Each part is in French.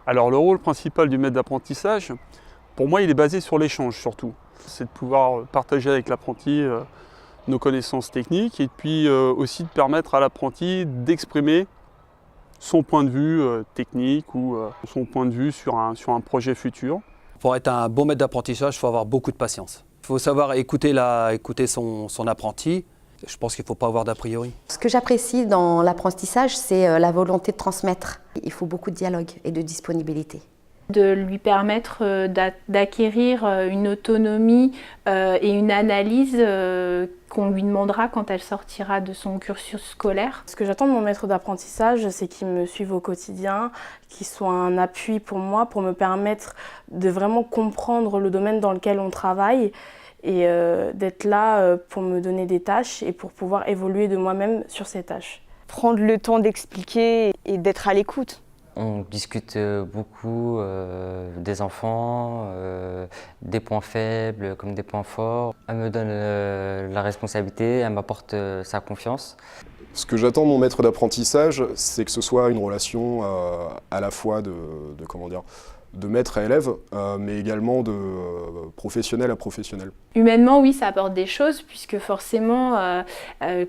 Alors le rôle principal du maître d'apprentissage, pour moi, il est basé sur l'échange surtout. C'est de pouvoir partager avec l'apprenti nos connaissances techniques et puis aussi de permettre à l'apprenti d'exprimer son point de vue technique ou son point de vue sur un projet futur. Pour être un bon maître d'apprentissage, il faut avoir beaucoup de patience. Il faut savoir écouter son apprenti. Je pense qu'il ne faut pas avoir d'a priori. Ce que j'apprécie dans l'apprentissage, c'est la volonté de transmettre. Il faut beaucoup de dialogue et de disponibilité. De lui permettre d'acquérir une autonomie et une analyse qu'on lui demandera quand elle sortira de son cursus scolaire. Ce que j'attends de mon maître d'apprentissage, c'est qu'il me suive au quotidien, qu'il soit un appui pour moi, pour me permettre de vraiment comprendre le domaine dans lequel on travaille et d'être là pour me donner des tâches et pour pouvoir évoluer de moi-même sur ces tâches. Prendre le temps d'expliquer et d'être à l'écoute. On discute beaucoup des enfants, des points faibles comme des points forts. Elle me donne la responsabilité, elle m'apporte sa confiance. Ce que j'attends de mon maître d'apprentissage, c'est que ce soit une relation à la fois de maître à élève, mais également de professionnel à professionnel. Humainement, oui, ça apporte des choses, puisque forcément,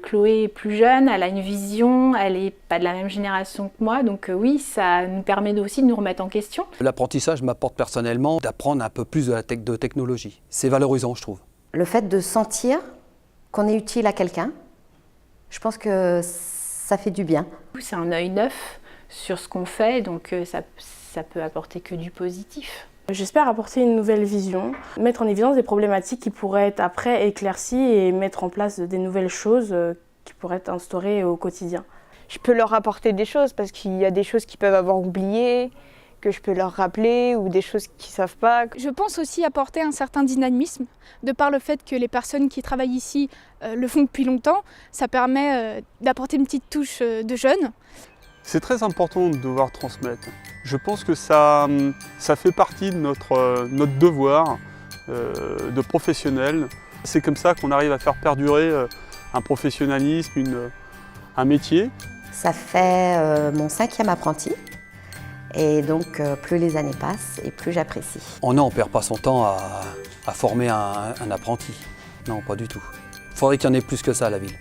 Chloé est plus jeune, elle a une vision, elle n'est pas de la même génération que moi, donc oui, ça nous permet aussi de nous remettre en question. L'apprentissage m'apporte personnellement d'apprendre un peu plus de technologie. C'est valorisant, je trouve. Le fait de sentir qu'on est utile à quelqu'un, je pense que ça fait du bien. C'est un œil neuf sur ce qu'on fait, donc ça peut apporter que du positif. J'espère apporter une nouvelle vision, mettre en évidence des problématiques qui pourraient être après éclaircies et mettre en place des nouvelles choses qui pourraient être instaurées au quotidien. Je peux leur apporter des choses parce qu'il y a des choses qu'ils peuvent avoir oubliées, que je peux leur rappeler ou des choses qu'ils ne savent pas. Je pense aussi apporter un certain dynamisme, de par le fait que les personnes qui travaillent ici le font depuis longtemps. Ça permet d'apporter une petite touche de jeune. C'est très important de devoir transmettre. Je pense que ça fait partie de notre devoir de professionnel. C'est comme ça qu'on arrive à faire perdurer un professionnalisme, un métier. Ça fait mon 5e apprenti. Et donc, plus les années passent et plus j'apprécie. On ne perd pas son temps à former un apprenti. Non, pas du tout. Il faudrait qu'il y en ait plus que ça à la ville.